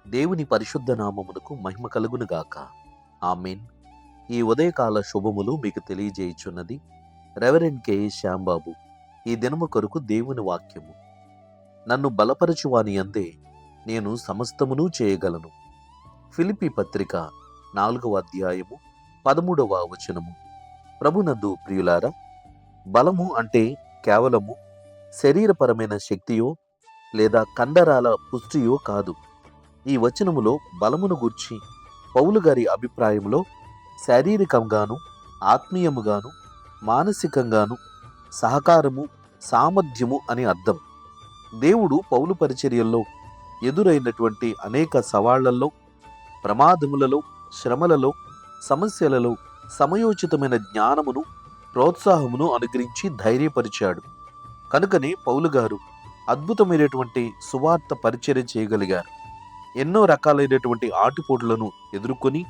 దేవుని పరిశుద్ధ నామమునకు మహిమ కలుగునుగాక. ఆమేన్. ఈ ఉదయకాల శుభములు మీకు తెలియజేయుచున్నది రెవరెండ్ కె శ్యాంబాబు. ఈ దినము కొరకు దేవుని వాక్యము. నన్ను బలపరచువాని అందే నేను సమస్తమును చేయగలను. ఫిలిప్పీ పత్రిక 4వ అధ్యాయము 13వ వచనము. ప్రభునందు ప్రియులారా, బలము అంటే కేవలము శరీరపరమైన శక్తియో లేదా కండరాల పుష్టియో కాదు. ఈ వచనములో బలమును గూర్చి పౌలు గారి అభిప్రాయంలో శారీరకంగాను, ఆత్మీయముగాను, మానసికంగాను సహకారము, సామర్థ్యము అని అర్థం. దేవుడు పౌలు పరిచర్యల్లో ఎదురైనటువంటి అనేక సవాళ్లలో, ప్రమాదములలో, శ్రమలలో, సమస్యలలో సమయోచితమైన జ్ఞానమును, ప్రోత్సాహమును అనుగ్రహించి ధైర్యపరిచాడు. కనుకనే పౌలు గారు అద్భుతమైనటువంటి సువార్త పరిచర్య చేయగలిగారు. ఎన్నో రకాలైనటువంటి ఆటుపోట్లను ఎదుర్కొని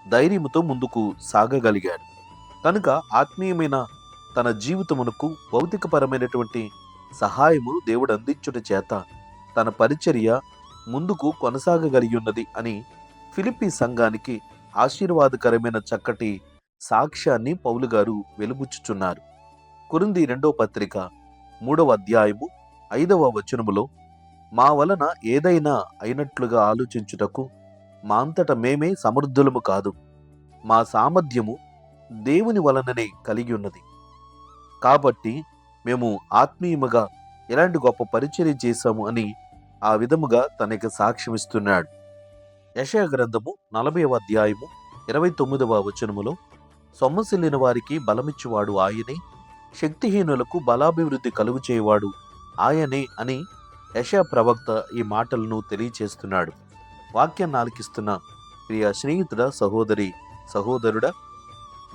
ధైర్యముతో ముందుకు సాగగలిగాడు. కనుక ఆత్మీయమైన తన జీవితమునకు భౌతికపరమైనటువంటి సహాయము దేవుడు అందించుట చేత తన పరిచర్య ముందుకు కొనసాగగలిగి ఉన్నది అని ఫిలిప్పీ సంఘానికి ఆశీర్వాదకరమైన చక్కటి సాక్ష్యాన్ని పౌలు గారు వెలుబుచ్చుచున్నారు. కొరింథీ 2వ పత్రిక 3వ అధ్యాయము 5వ వచనములో, మా వలన ఏదైనా అయినట్లుగా ఆలోచించుటకు మా అంతట మేమే సమర్థులము కాదు, మా సామర్థ్యము దేవుని వలననే కలిగి ఉన్నది. కాబట్టి మేము ఆత్మీయముగా ఎలాంటి గొప్ప పరిచర్య చేశాము అని ఆ విధముగా తనకి సాక్ష్యమిస్తున్నాడు. యెషయా గ్రంథము 40వ అధ్యాయము 29వ వచనములో, సొమ్మసిల్లిన వారికి బలమిచ్చువాడు ఆయనే, శక్తిహీనులకు బలాభివృద్ధి కలుగు చేయవాడు ఆయనే అని యెషయా ప్రవక్త ఈ మాటలను తెలియచేస్తున్నాడు. వాక్యాన్ని ఆలకిస్తున్న ప్రియ స్నేహితుడ, సహోదరి, సహోదరుడా,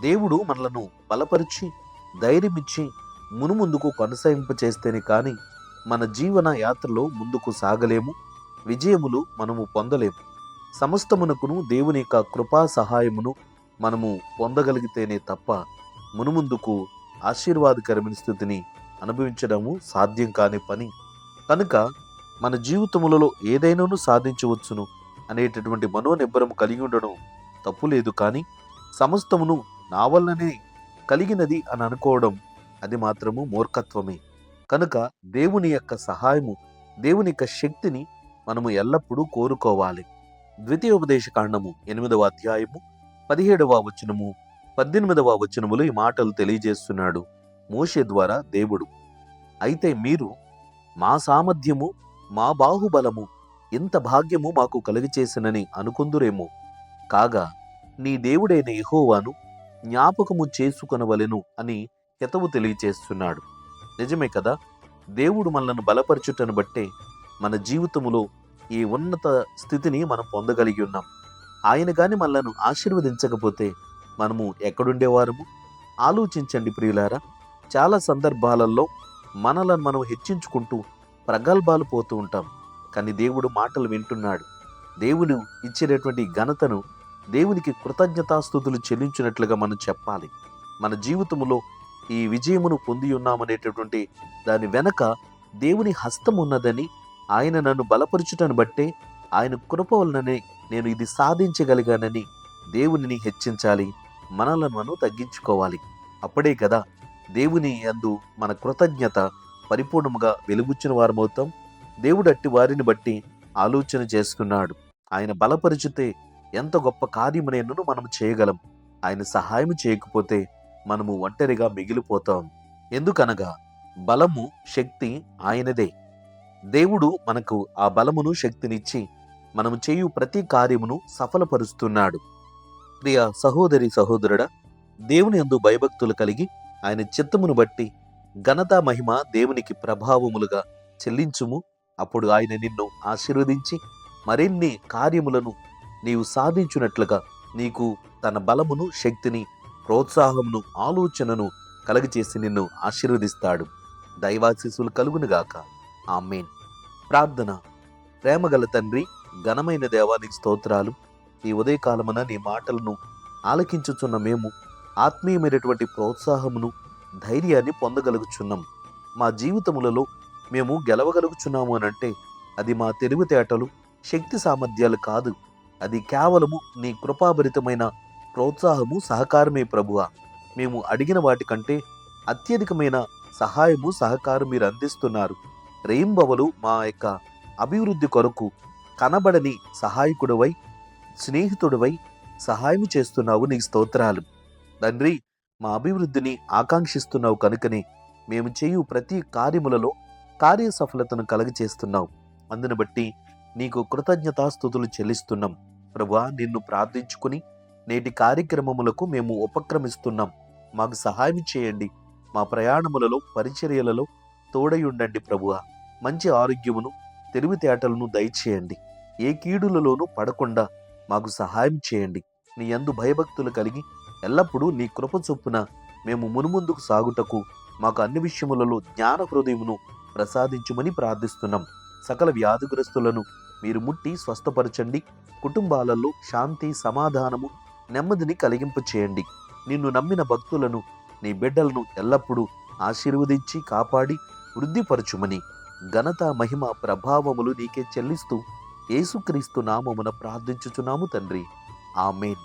దేవుడు మనలను బలపరిచి ధైర్యమిచ్చి మునుముందుకు కొనసాగింపచేస్తేనే కానీ మన జీవన యాత్రలో ముందుకు సాగలేము, విజయములు మనము పొందలేము. సమస్తమునకును దేవుని యొక్క కృపా సహాయమును మనము పొందగలిగితేనే తప్ప మునుముందుకు ఆశీర్వాదకరమైన స్థితిని అనుభవించడము సాధ్యం కాని పని. కనుక మన జీవితములలో ఏదైనాను సాధించవచ్చును అనేటటువంటి మనోనిబ్బరము కలిగి ఉండడం తప్పులేదు. కానీ సమస్తమును నా వల్లనే కలిగినది అని అనుకోవడం అది మాత్రము మూర్ఖత్వమే. కనుక దేవుని యొక్క సహాయము, దేవుని యొక్క శక్తిని మనము ఎల్లప్పుడూ కోరుకోవాలి. ద్వితీయోపదేశ కాండము 8వ అధ్యాయము 17వ వచనము 18వ వచనములు ఈ మాటలు తెలియజేస్తున్నాడు మోషే ద్వారా దేవుడు. అయితే మీరు మా సామర్థ్యము, మా బాహుబలము, ఇంత భాగ్యము మాకు కలుగచేసినని అనుకుందురేమో. కాగా నీ దేవుడైన యెహోవాను జ్ఞాపకము చేసుకొనవలెను అని హితవు తెలియచేస్తున్నాడు. నిజమే కదా, దేవుడు మనల్ని బలపరచుటను బట్టే మన జీవితములో ఈ ఉన్నత స్థితిని మనం పొందగలిగి ఉన్నాం. ఆయన గాని మనలను ఆశీర్వదించకపోతే మనము ఎక్కడుండేవారము? ఆలోచించండి ప్రియులారా. చాలా సందర్భాలలో మనలను మనం హెచ్చించుకుంటూ ప్రగల్భాలు పోతూ ఉంటాం. కానీ దేవుడు మాటలు వింటున్నాడు. దేవుడు ఇచ్చినటువంటి ఘనతను దేవునికి కృతజ్ఞతాస్తుతులు చెల్లించినట్లుగా మనం చెప్పాలి. మన జీవితంలో ఈ విజయమును పొంది ఉన్నామనేటటువంటి దాని వెనక దేవుని హస్తం ఉన్నదని, ఆయన నన్ను బలపరచుటను బట్టే, ఆయన కృప వలననే నేను ఇది సాధించగలిగానని దేవునిని హెచ్చించాలి. మనలను మనం తగ్గించుకోవాలి. అప్పుడే కదా దేవుని యందు మన కృతజ్ఞత పరిపూర్ణముగా వెలుగుచ్చిన వారమవుతాం. దేవుడు అట్టి వారిని బట్టి ఆలోచన చేస్తున్నాడు. ఆయన బలపరిచితే ఎంత గొప్ప కార్యమునైనను మనం చేయగలం. ఆయన సహాయం చేయకపోతే మనము ఒంటరిగా మిగిలిపోతాం. ఎందుకనగా బలము, శక్తి ఆయనదే. దేవుడు మనకు ఆ బలమును, శక్తినిచ్చి మనము చేయు ప్రతి కార్యమును సఫలపరుస్తున్నాడు. ప్రియ సహోదరి, సహోదరుడా, దేవుని యందు భయభక్తులు కలిగి ఆయన చిత్తమును బట్టి ఘనత, మహిమ దేవునికి ప్రభావములుగా చెల్లించుము. అప్పుడు ఆయన నిన్ను ఆశీర్వదించి మరిన్ని కార్యములను నీవు సాధించున్నట్లుగా నీకు తన బలమును, శక్తిని, ప్రోత్సాహమును, ఆలోచనను కలగచేసి నిన్ను ఆశీర్వదిస్తాడు. దైవాశీస్సులు కలుగునుగాక. ఆమేన్. ప్రార్థన. ప్రేమగల తండ్రి, ఘనమైన దేవానికి స్తోత్రాలు. ఈ ఉదయకాలమున నీ మాటలను ఆలకించుచున్న మేము ఆత్మీయమైనటువంటి ప్రోత్సాహమును, ధైర్యాన్ని పొందగలుగుచున్నాం. మా జీవితములలో మేము గెలవగలుగుచున్నాము అనంటే అది మా తెలివితేటలు, శక్తి సామర్థ్యాలు కాదు, అది కేవలము నీ కృపాభరితమైన ప్రోత్సాహము, సహకారమే ప్రభువా. మేము అడిగిన వాటికంటే అత్యధికమైన సహాయము, సహకారం మీరు అందిస్తున్నారు. రెయింబవలు మా యొక్క అభివృద్ధి కొరకు కనబడని సహాయకుడివై, స్నేహితుడివై సహాయం చేస్తున్నావు. నీకు స్తోత్రాలు తండ్రి. మా అభివృద్ధిని ఆకాంక్షిస్తున్నావు కనుకనే మేము చేయు ప్రతి కార్యములలో కార్యసఫలతను కలగచేస్తున్నావు. అందుని బట్టి నీకు కృతజ్ఞతాస్తుతులు చెల్లిస్తున్నాం ప్రభువా. నిన్ను ప్రార్థించుకుని నేటి కార్యక్రమములకు మేము ఉపక్రమిస్తున్నాం. మాకు సహాయం చేయండి. మా ప్రయాణములలో, పరిచర్యలలో తోడై ఉండండి ప్రభువా. మంచి ఆరోగ్యమును, తెలివితేటలను దయచేయండి. ఏ కీడులలోనూ పడకుండా మాకు సహాయం చేయండి. నీ యందు భయభక్తులు కలిగి ఎల్లప్పుడూ నీ కృప చొప్పున మేము మునుముందుకు సాగుటకు మాకు అన్ని విషయములలో జ్ఞాన హృదయమును ప్రసాదించుమని ప్రార్థిస్తున్నాం. సకల వ్యాధిగ్రస్తులను మీరు ముట్టి స్వస్థపరచండి. కుటుంబాలలో శాంతి, సమాధానము, నెమ్మదిని కలిగింప చేయండి. నిన్ను నమ్మిన భక్తులను, నీ బిడ్డలను ఎల్లప్పుడూ ఆశీర్వదించి కాపాడి వృద్ధిపరచుమని ఘనత, మహిమ, ప్రభావములు నీకే చెల్లిస్తూ యేసుక్రీస్తు నామమున ప్రార్థించుచున్నాము తండ్రి. ఆమేన్.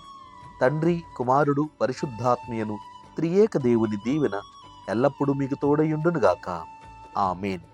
తండ్రి, కుమారుడు, పరిశుద్ధాత్మయను త్రియేక దేవుని దీవెన ఎల్లప్పుడూ మీకు తోడయుండునుగాక. ఆమేన్.